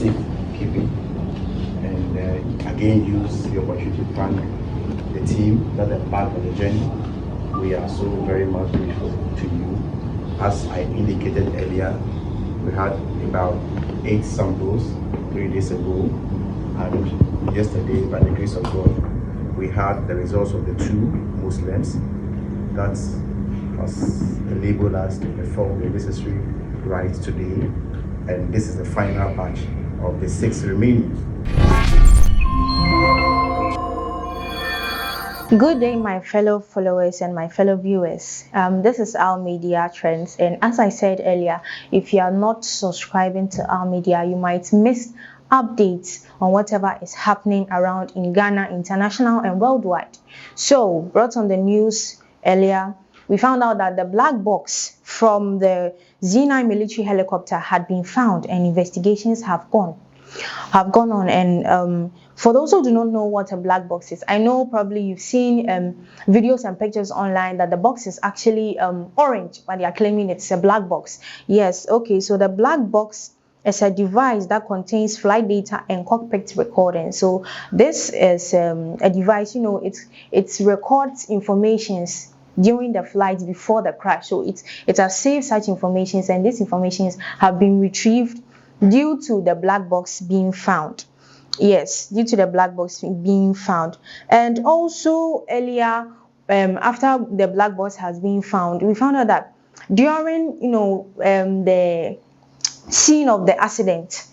safekeeping. And again, use the opportunity to thank the team that embarked on the journey. We are so very much grateful to you. As I indicated earlier, we had about 8 samples 3 days ago, and yesterday, by the grace of God, we had the results of the 2 Muslims that has enabled us to perform the necessary rites today, and this is the final batch of the 6 remaining. Good day, my fellow followers and my fellow viewers. This is our media trends, and as I said earlier, if you are not subscribing to our media, you might miss updates on whatever is happening around in Ghana, international and worldwide. So, brought on the news earlier, we found out that the black box from the Z9 military helicopter had been found, and investigations have gone on. And for those who do not know what a black box is, I know probably you've seen videos and pictures online that the box is actually orange, but they are claiming it's a black box. Yes, okay, so the black box is a device that contains flight data and cockpit recording. So this is a device, you know, it records informations during the flight before the crash. So it has saved such informations, and these informations have been retrieved due to the black box being found. Yes, due to the black box being found. And also earlier, after the black box has been found, we found out that during the scene of the accident,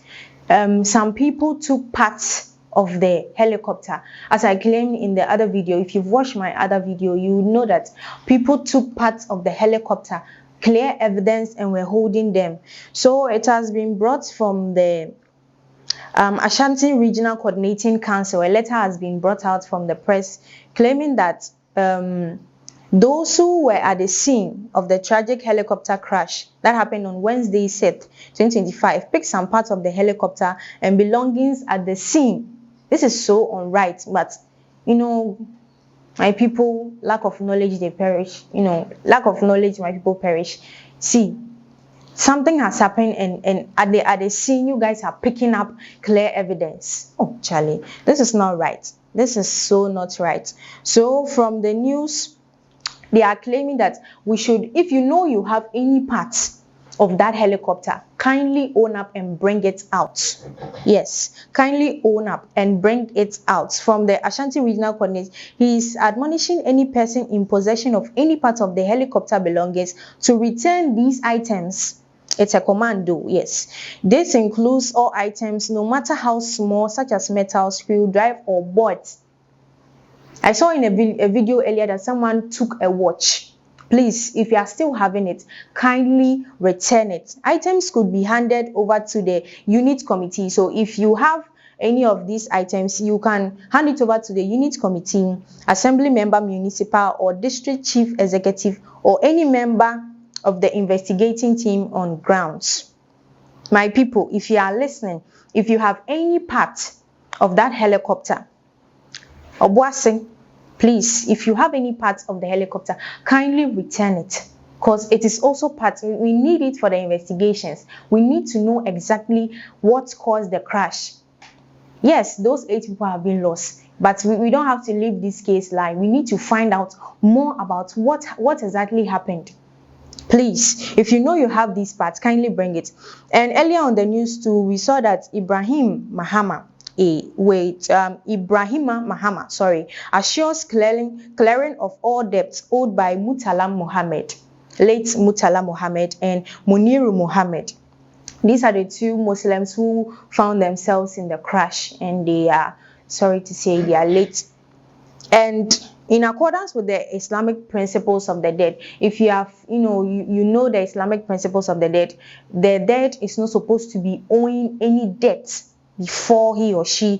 some people took parts of the helicopter. As I claimed in the other video, if you've watched my other video, you know that people took parts of the helicopter, clear evidence, and were holding them. So it has been brought from the Ashanti Regional Coordinating Council. A letter has been brought out from the press claiming that those who were at the scene of the tragic helicopter crash that happened on Wednesday, 7th, 2025, picked some parts of the helicopter and belongings at the scene. This is so unright, but my people, lack of knowledge, they perish. Lack of knowledge, my people perish. See, something has happened, and at the scene, you guys are picking up clear evidence. Oh, Charlie, this is not right. This is so not right. So from the news, they are claiming that we should, if you know you have any parts of that helicopter, kindly own up and bring it out. Yes, kindly own up and bring it out. From the Ashanti Regional Coordinator, he is admonishing any person in possession of any part of the helicopter belongings to return these items. It's a commando, yes. This includes all items, no matter how small, such as metal, screwdriver, or boards. I saw in a video earlier that someone took a watch. Please, if you are still having it, kindly return it. Items could be handed over to the unit committee. So if you have any of these items, you can hand it over to the unit committee, assembly member, municipal, or district chief executive, or any member of the investigating team on grounds. My people, if you are listening, if you have any part of that helicopter, Obuasi, please, if you have any parts of the helicopter, kindly return it, because it is also part. We need it for the investigations. We need to know exactly what caused the crash. Yes, those 8 people have been lost, but we don't have to leave this case lie. We need to find out more about what exactly happened. Please, if you know you have these parts, kindly bring it. And earlier on the news too, we saw that Ibrahim Mahama, assures clearing of all debts owed by Murtala Mohammed, late Murtala Mohammed, and Muniru Mohammed. These are the 2 Muslims who found themselves in the crash, and they are, sorry to say, they are late. And in accordance with the Islamic principles of the dead, if you have, you know the Islamic principles of the dead is not supposed to be owing any debt before he or she,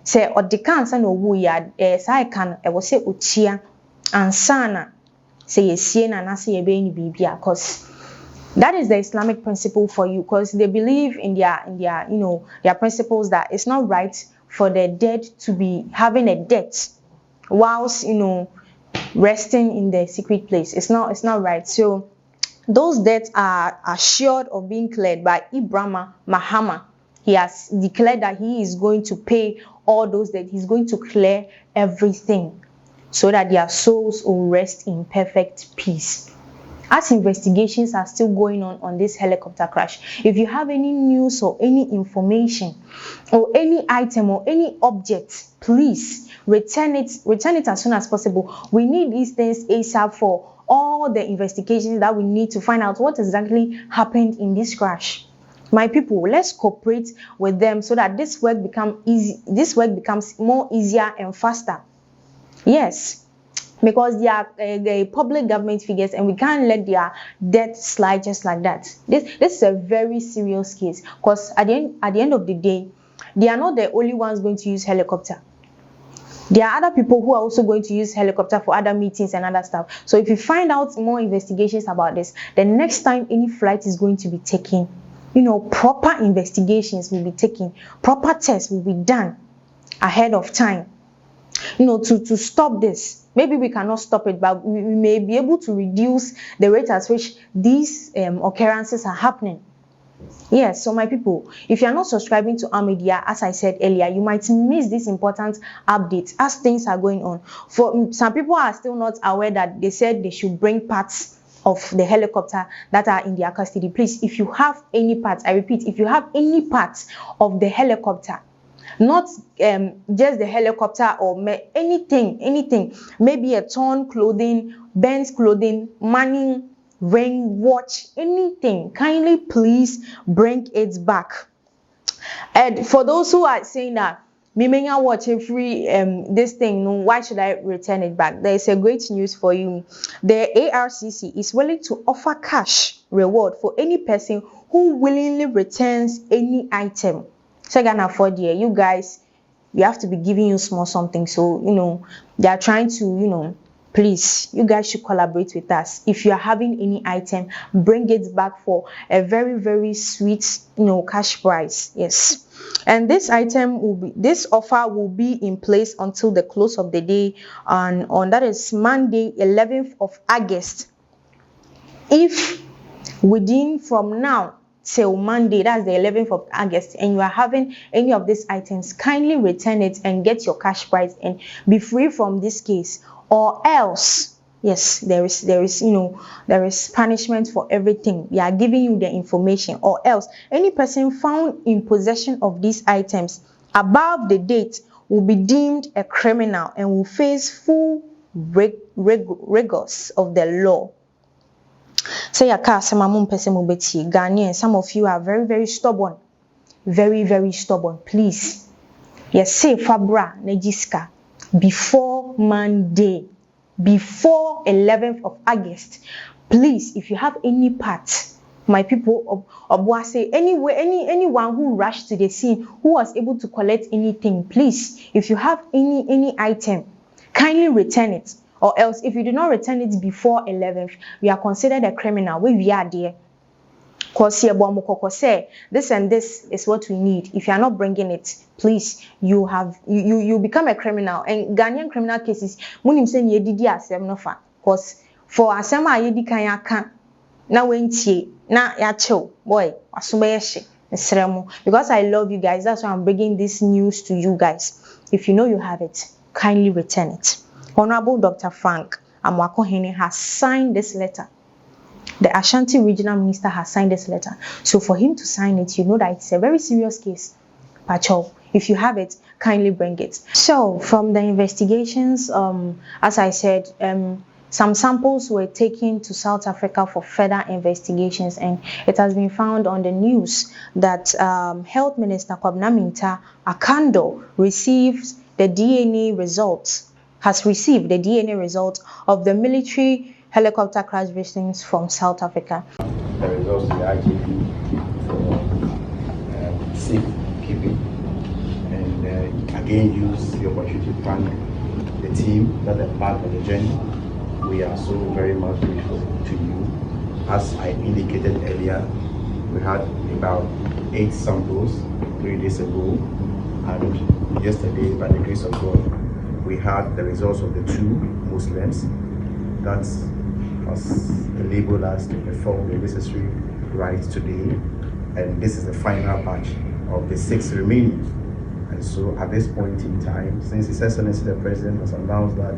say, or the cancer no wu ya, I can, I will say, uchia, and sana, say, ye na say, ye be bibia, because that is the Islamic principle for you, because they believe in their principles that it's not right for the dead to be having a debt whilst, resting in the secret place. It's not right. So those debts are assured of being cleared by Ibrahim Mahama. He has declared that he is going to pay all those that he's going to clear everything so that their souls will rest in perfect peace. As investigations are still going on this helicopter crash, if you have any news or any information or any item or any object, please return it as soon as possible. We need these things ASAP for all the investigations that we need to find out what exactly happened in this crash. My people, let's cooperate with them so that this work becomes more easier and faster. Yes, because they are the public government figures and we can't let their death slide just like that. This is a very serious case, because at the end of the day, they are not the only ones going to use helicopter. There are other people who are also going to use helicopter for other meetings and other stuff. So if you find out more investigations about this, the next time any flight is going to be taken, proper investigations will be taken, proper tests will be done ahead of time, to stop this. Maybe we cannot stop it, but we may be able to reduce the rate at which these occurrences are happening. Yes, so my people, if you are not subscribing to our media, as I said earlier, you might miss this important update as things are going on. For some people are still not aware that they said they should bring parts of the helicopter that are in their custody. Please, if you have any parts, I repeat, if you have any parts of the helicopter, not just the helicopter or anything, maybe a torn clothing, bent clothing, money, ring, watch, anything, kindly please bring it back. And for those who are saying that Mimenya watch every this thing, why should I return it back? There is a great news for you. The ARCC is willing to offer cash reward for any person who willingly returns any item. So I can afford here. You guys, we have to be giving you small something. So they are trying to please, you guys should collaborate with us. If you are having any item, bring it back for a very, very sweet, cash price. Yes. And this offer will be in place until the close of the day, and on that is Monday, 11th of August. If within from now till Monday, that's the 11th of August, and you are having any of these items, kindly return it and get your cash price and be free from this case. Or else, yes, there is punishment for everything. We are giving you the information. Or else, any person found in possession of these items above the date will be deemed a criminal and will face full rigors of the law. Say Ghanaian, some of you are very, very stubborn. Very, very stubborn. Please. Yes, say Fabra Nejiska. Before Monday, before 11th of August, please, if you have any part, my people of say anywhere, anyone who rushed to the scene, who was able to collect anything, please, if you have any item, kindly return it. Or else, if you do not return it before 11th, we are considered a criminal. We are there. This and this is what we need. If you are not bringing it, please, you become a criminal. And Ghanaian criminal cases, munim say ye didi asem no fa. Because for asem a ye di kan ya kan na wentie na ya chill boy asumba ye hye esremo. Because I love you guys, that's why I'm bringing this news to you guys. If you know you have it, kindly return it. Honorable Dr. Frank Amwakohene has signed this letter. The Ashanti Regional Minister has signed this letter. So for him to sign it, you know that it's a very serious case. Pacho, if you have it, kindly bring it. So from the investigations, as I said, some samples were taken to South Africa for further investigations, and it has been found on the news that Health Minister Kwabena Minta Akando has received the DNA results of the military helicopter crash victims from South Africa. The results of the IGP for safekeeping, and again use the opportunity to thank the team that are part of the journey. We are so very much grateful to you. As I indicated earlier, we had about 8 samples 3 days ago, and yesterday, by the grace of God, we had the results of the 2 Muslims that was labeled as to perform the necessary rites today, and this is the final batch of the 6 remaining. And so at this point in time, since His Excellency the President has announced that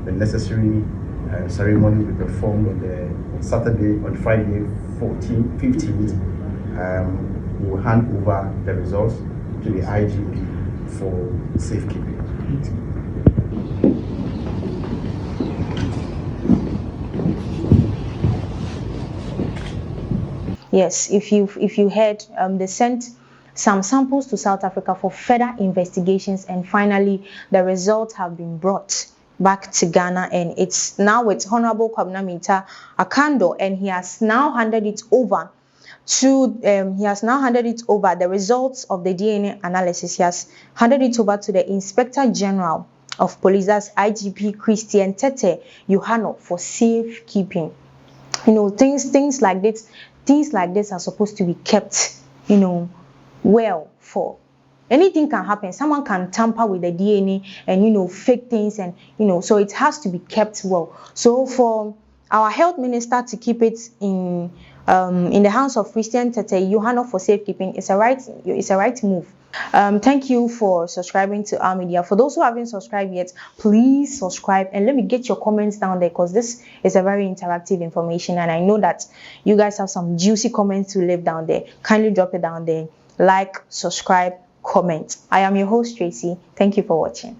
the necessary ceremony will be performed on Friday 15th, we will hand over the results to the IGP for safekeeping. Yes, if you heard, they sent some samples to South Africa for further investigations, and finally the results have been brought back to Ghana, and it's now with Honorable Kwabena Mintah Akando, and he has now handed it over to the results of the DNA analysis. He has handed it over to the Inspector General of Police, that's IGP Christian Tete Yohano, for safekeeping. Things like this are supposed to be kept, well. For anything can happen. Someone can tamper with the DNA and fake things, and so it has to be kept well. So for our health minister to keep it in the hands of Christian Tete Yohano for safekeeping is a right move. Thank you for subscribing to our media. For those who haven't subscribed yet, please subscribe and let me get your comments down there, because this is a very interactive information, and I know that you guys have some juicy comments to leave down there. Kindly drop it down there. Like, subscribe, comment. I am your host, Tracy. Thank you for watching.